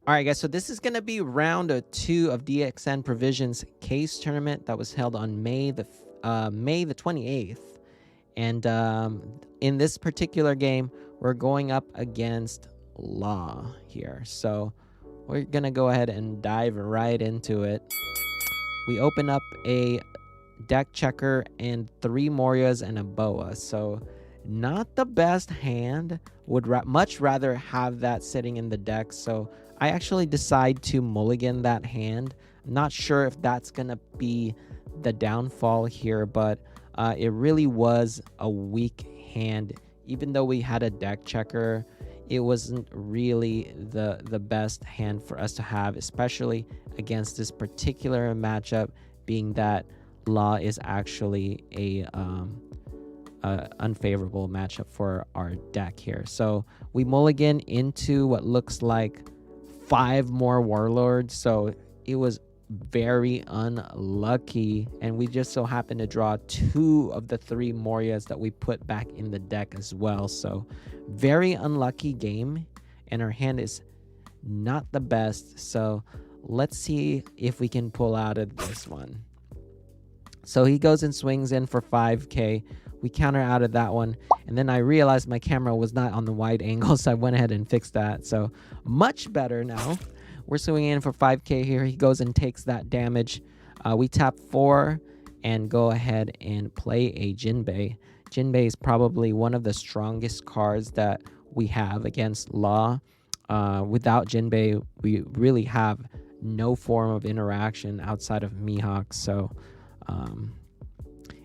All right, guys. So this is gonna be round 2 of DXN Provisions Case Tournament that was held on May the 28th, and in this particular game, we're going up against Law here. So we're gonna go ahead and dive right into it. We open up a deck checker and 3 Morias and a Boa. So not the best hand. Would much rather have that sitting in the deck. So I actually decide to mulligan that hand. I'm not sure if that's gonna be the downfall here, but it really was a weak hand. Even though we had a deck checker, it wasn't really the best hand for us to have, especially against this particular matchup, being that Law is actually a unfavorable matchup for our deck here. So we mulligan into what looks like 5 more Warlords. So it was very unlucky, and we just so happened to draw 2 of the 3 Morias that we put back in the deck as well. So very unlucky game, and our hand is not the best. So let's see if we can pull out of this one. So he goes and swings in for 5k. We counter out of that one, and then I realized my camera was not on the wide angle, so I went ahead and fixed that. So much better now. We're swinging in for 5k here. He goes and takes that damage. We tap 4 and go ahead and play a Jinbei. Jinbei is probably one of the strongest cards that we have against Law. Without Jinbei, we really have no form of interaction outside of Mihawk. So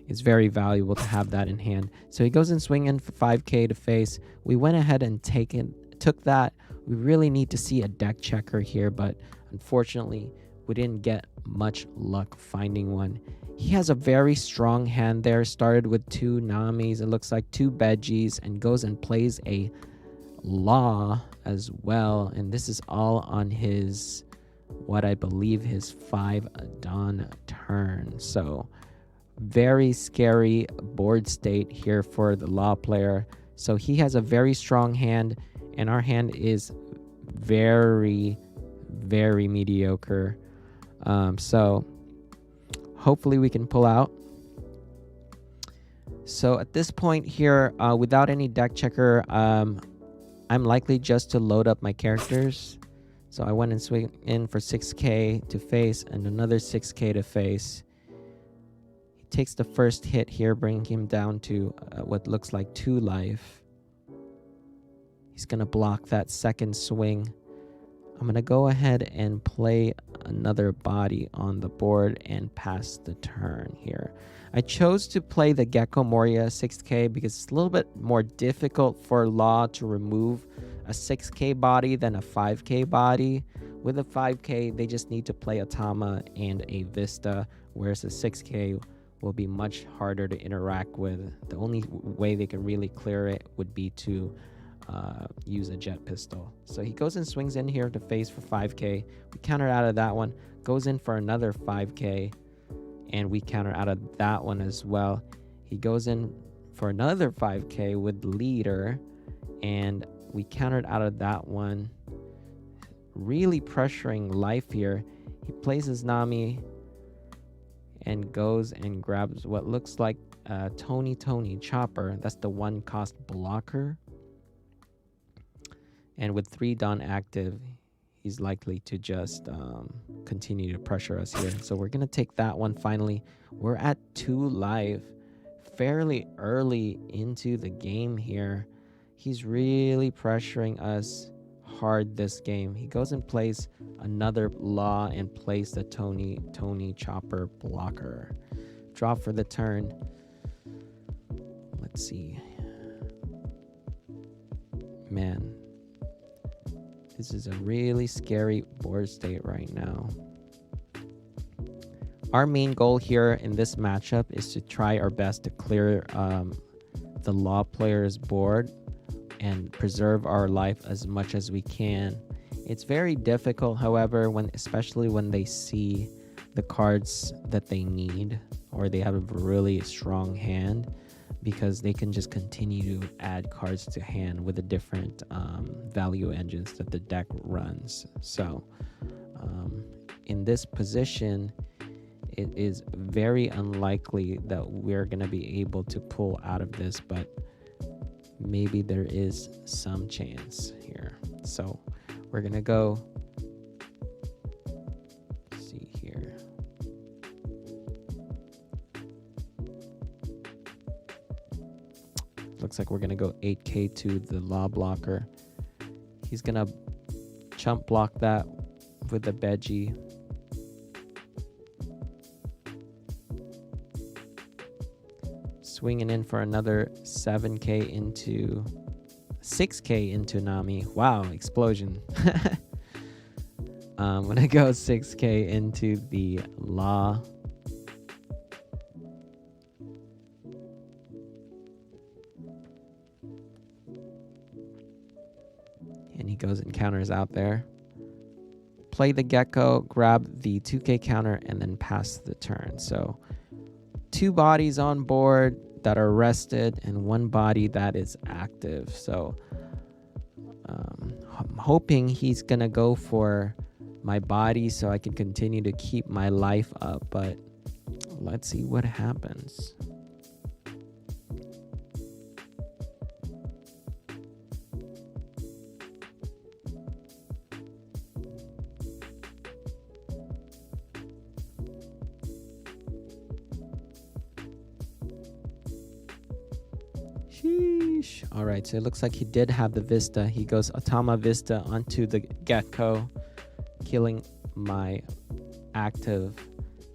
it's very valuable to have that in hand. So he goes and swing in for 5k to face. We went ahead and took that. We really need to see a deck checker here, but unfortunately we didn't get much luck finding one. He has a very strong hand there. Started with 2 Namis, it looks like 2 Veggies, and goes and plays a Law as well. And this is all on his, what I believe, his 5 Dawn turn. So very scary board state here for the Law player. So he has a very strong hand, and our hand is very, very mediocre. So hopefully we can pull out. So at this point here, without any deck checker, I'm likely just to load up my characters. So I went and swing in for 6k to face and another 6k to face. He takes the first hit here, bringing him down to what looks like 2 life. He's going to block that second swing. I'm going to go ahead and play another body on the board and pass the turn here. I chose to play the Gecko Moria 6k because it's a little bit more difficult for Law to remove a 6k body than a 5k body. With a 5k, they just need to play a Tama and a Vista, whereas a 6k will be much harder to interact with. The only way they can really clear it would be to use a jet pistol. So he goes and swings in here to face for 5k. We counter out of that one, goes in for another 5k, and we counter out of that one as well. He goes in for another 5k with leader, and we countered out of that one. Really pressuring life here. He plays his Nami and goes and grabs what looks like Tony Chopper. That's the 1 cost blocker. And with 3 Dawn active, he's likely to just continue to pressure us here. So we're going to take that one finally. We're at 2 life, fairly early into the game here. He's really pressuring us hard this game. He goes and plays another Law and plays the Tony Chopper blocker. Draw for the turn. Let's see. Man, this is a really scary board state right now. Our main goal here in this matchup is to try our best to clear the Law player's board and preserve our life as much as we can. It's very difficult, however, especially when they see the cards that they need or they have a really strong hand. because they can just continue to add cards to hand with the different value engines that the deck runs. So in this position, it is very unlikely that we're going to be able to pull out of this, but maybe there is some chance here. So we're going to go see here. Looks like we're going to go 8K to the law blocker. He's going to chump block that with the veggie. Swinging in for another 7K into 6K into Nami. Wow, explosion. I'm gonna go 6K into the law. And he goes and counters out there. Play the gecko, grab the 2K counter, and then pass the turn. So 2 bodies on board that are rested and 1 body that is active. So I'm hoping he's gonna go for my body so I can continue to keep my life up, but let's see what happens. Sheesh. All right, so it looks like he did have the Vista. He goes Atama Vista onto the gecko, killing my active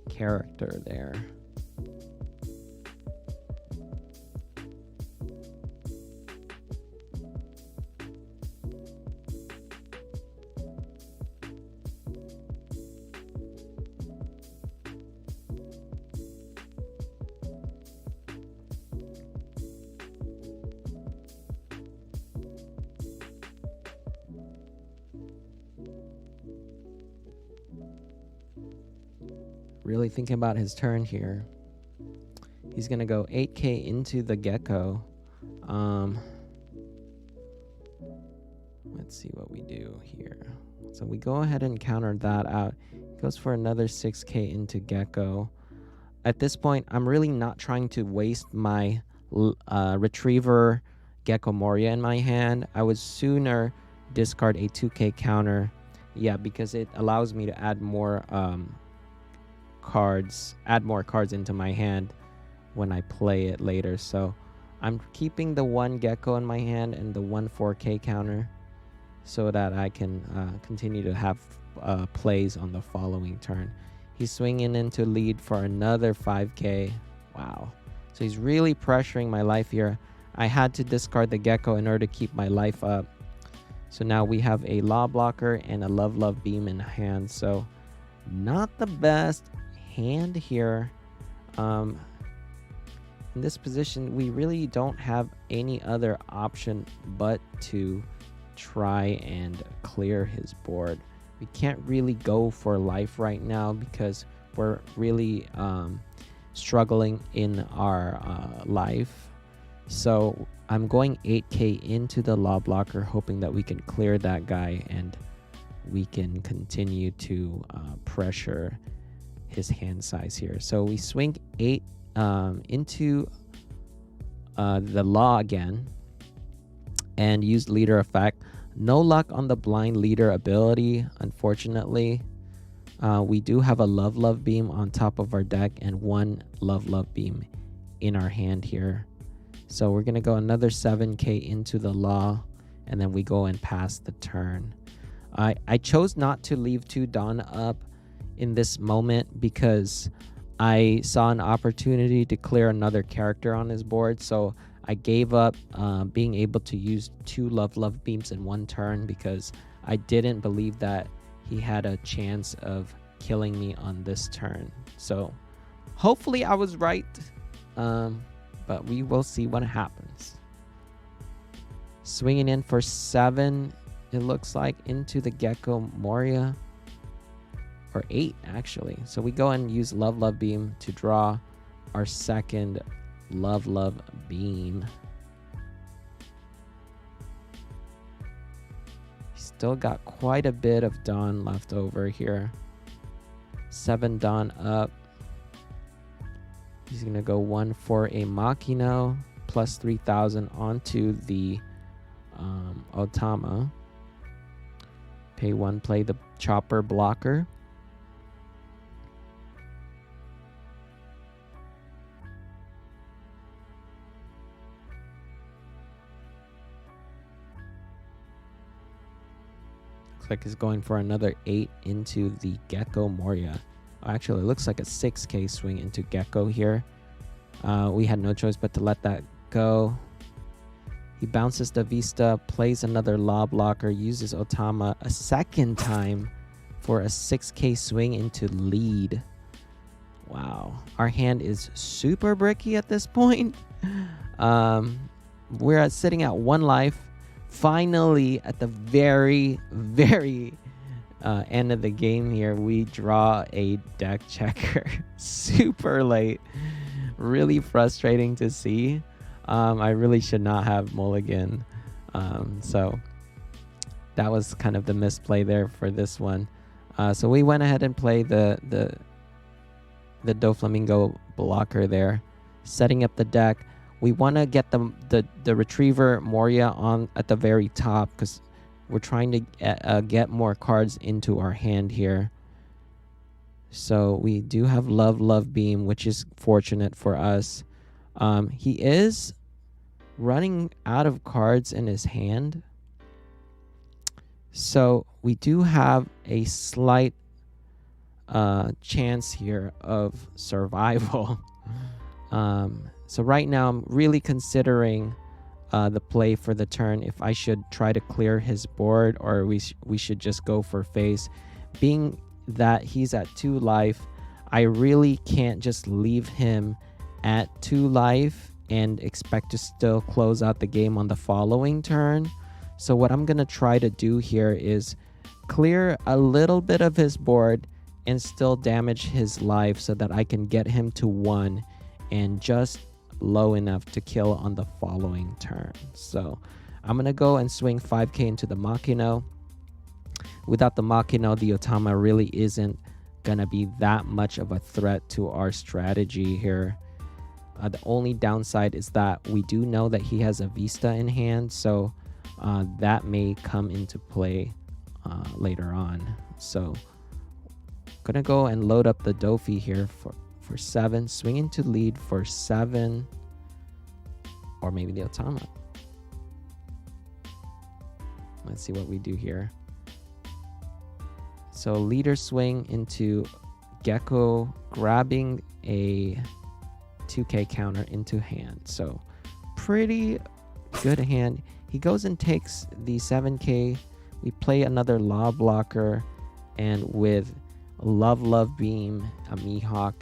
character there. Really thinking about his turn here. He's gonna go 8K into the gecko. Let's see what we do here. So we go ahead and counter that out. He goes for another 6K into gecko. At this point, I'm really not trying to waste my retriever Gecko Moria in my hand. I would sooner discard a 2K counter. Yeah, because it allows me to add more cards into my hand when I play it later. So I'm keeping the 1 gecko in my hand and the 1 4K counter so that I can continue to have plays on the following turn. He's swinging into lead for another 5K. Wow. So he's really pressuring my life here. I had to discard the gecko in order to keep my life up. So now we have a law blocker and a love beam in hand. So not the best hand here. In this position, we really don't have any other option but to try and clear his board. We can't really go for life right now because we're really struggling in our life. So I'm going 8K into the law blocker, hoping that we can clear that guy and we can continue to pressure his hand size here. So we swing 8 into the law again and use leader effect. No luck on the blind leader ability, unfortunately. We do have a love beam on top of our deck and 1 love beam in our hand here. So we're gonna go another 7K into the law, and then we go and pass the turn. I chose not to leave 2 Dawn up in this moment because I saw an opportunity to clear another character on his board. So I gave up being able to use 2 love beams in 1 turn because I didn't believe that he had a chance of killing me on this turn. So hopefully I was right, but we will see what happens. Swinging in for 7, it looks like, into the Gecko Moria. Or 8, actually. So we go and use love beam to draw our second Love Beam. Still got quite a bit of Dawn left over here. 7 Dawn up. He's gonna go 1 for a Machino plus 3,000 onto the Otama. Pay 1, play the Chopper blocker. Looks like he's going for another 8 into the Gecko Moria. Actually, it looks like a 6k swing into Gecko here. We had no choice but to let that go. He bounces the Vista, plays another Law Blocker, uses Otama a second time for a 6k swing into lead. Wow. Our hand is super bricky at this point. We're sitting at 1 life. Finally, at the very end of the game here, we draw a deck checker. Super late. Really frustrating to see. I really should not have mulligan. So that was kind of the misplay there for this one. So we went ahead and played the Doflamingo blocker there, setting up the deck. We want to get the Retriever Moria on at the very top because we're trying to get more cards into our hand here. So we do have Love Beam, which is fortunate for us. He is running out of cards in his hand. So we do have a slight chance here of survival. So right now I'm really considering the play for the turn, if I should try to clear his board or we should just go for face. Being that he's at 2 life, I really can't just leave him at 2 life and expect to still close out the game on the following turn. So what I'm going to try to do here is clear a little bit of his board and still damage his life so that I can get him to 1 and just low enough to kill on the following turn. So I'm going to go and swing 5k into the Machino. Without the Machino, the Otama really isn't going to be that much of a threat to our strategy here. The only downside is that we do know that he has a Vista in hand, so that may come into play later on. So gonna go and load up the Dofi here for 7, swing into lead for 7, or maybe the Otama. Let's see what we do here. So leader swing into Gecko, grabbing a 2k counter into hand. So pretty good hand. He goes and takes the 7k. We play another Law Blocker, and with Love Beam, a Mihawk,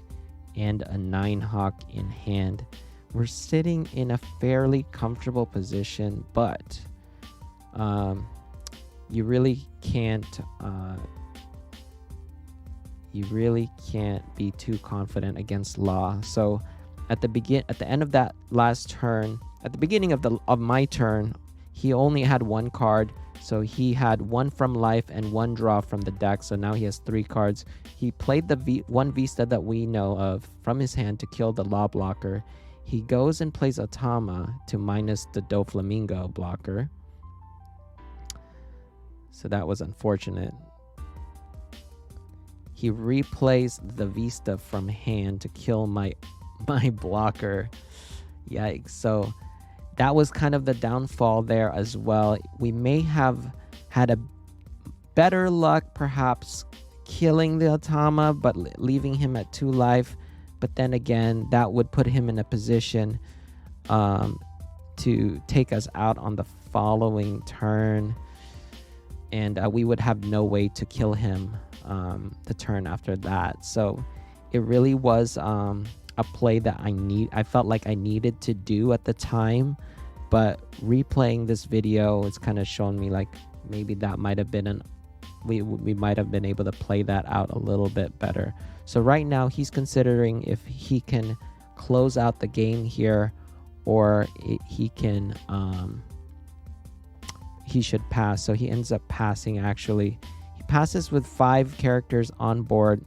and a 9-Hawk in hand, we're sitting in a fairly comfortable position, but you really can't be too confident against Law. So at the end of that last turn, at the beginning of my turn, he only had 1 card. So he had 1 from life and 1 draw from the deck. So now he has 3 cards. He played the one Vista that we know of from his hand to kill the Law Blocker. He goes and plays Otama to minus the Doflamingo blocker. So that was unfortunate. He replays the Vista from hand to kill my blocker. Yikes. So that was kind of the downfall there as well. We may have had a better luck perhaps killing the Otama, but leaving him at 2 life. But then again, that would put him in a position to take us out on the following turn. And we would have no way to kill him the turn after that. So it really was a play that I felt like I needed to do at the time, but replaying this video, it's kind of shown me like maybe that might have been we might have been able to play that out a little bit better. So right now he's considering if he can close out the game here, or he can he should pass. So he ends up passing. Actually, he passes with 5 characters on board.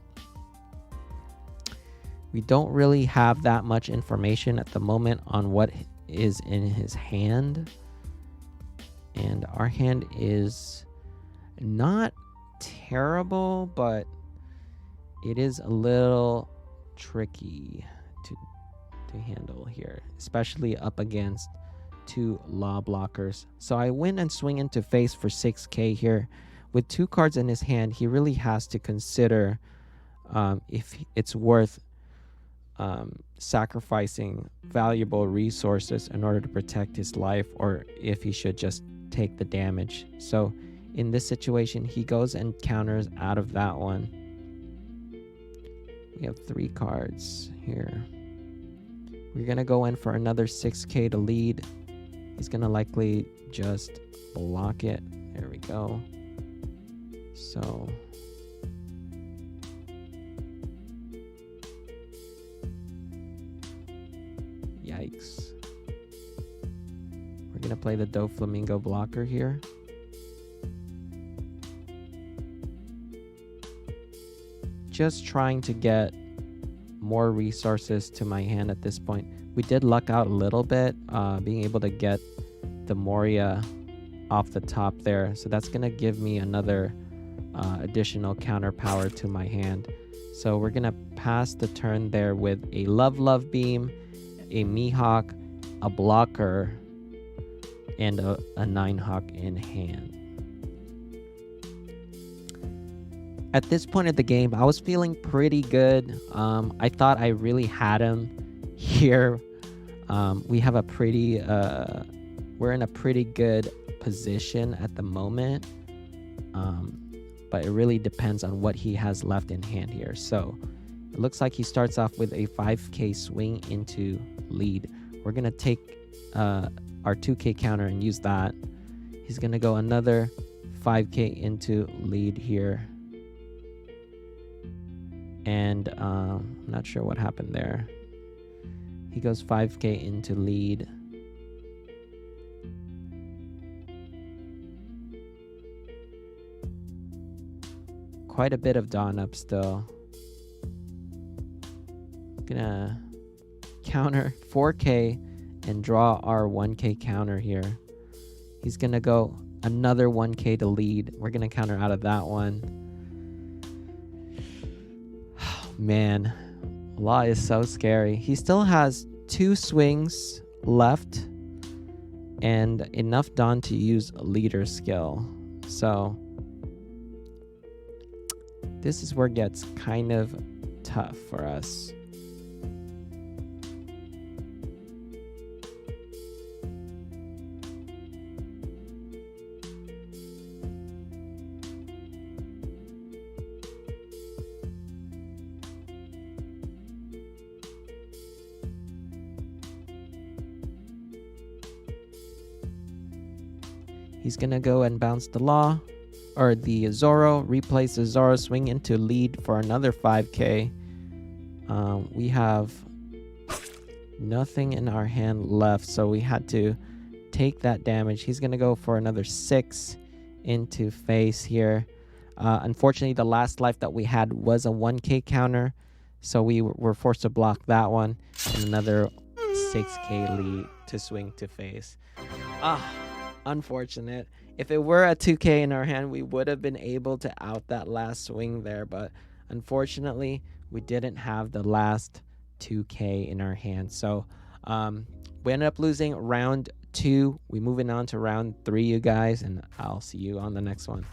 We don't really have that much information at the moment on what is in his hand, and our hand is not terrible, but it is a little tricky to handle here, especially up against 2 law blockers. So I win and swing into face for 6k here. With 2 cards in his hand, he really has to consider if it's worth sacrificing valuable resources in order to protect his life, or if he should just take the damage. So in this situation, he goes and counters out of that one. We have 3 cards here. We're gonna go in for another 6k to lead. He's gonna likely just block it. There we go. So yikes. We're gonna play the Doflamingo blocker here. Just trying to get more resources to my hand at this point. We did luck out a little bit, being able to get the Moria off the top there. So that's gonna give me another additional counter power to my hand. So we're gonna pass the turn there with a Love Beam, a Mihawk, a blocker, and a 9-Hawk in hand. At this point of the game, I was feeling pretty good. I thought I really had him here. We have a pretty, we're in a pretty good position at the moment. But it really depends on what he has left in hand here. So it looks like he starts off with a 5k swing into lead. We're gonna take our 2k counter and use that. He's gonna go another 5k into lead here. And I'm not sure what happened there. He goes 5k into lead. Quite a bit of dawn up still. Gonna counter 4k and draw our 1k counter here. He's gonna go another 1k to lead. We're gonna counter out of that one. Man, Law is so scary. He still has 2 swings left and enough dawn to use a leader skill. So this is where it gets kind of tough for us. He's gonna go and bounce the Law, or the Zoro, replace the Zoro, swing into lead for another 5k. We have nothing in our hand left, so we had to take that damage. He's gonna go for another 6 into face here. Unfortunately, the last life that we had was a 1k counter, so we were forced to block that one, and another 6k lead to swing to face. Unfortunate. If it were a 2k in our hand, we would have been able to out that last swing there, but unfortunately we didn't have the last 2k in our hand. So we ended up losing round 2. We moving on to round 3, you guys, and I'll see you on the next one.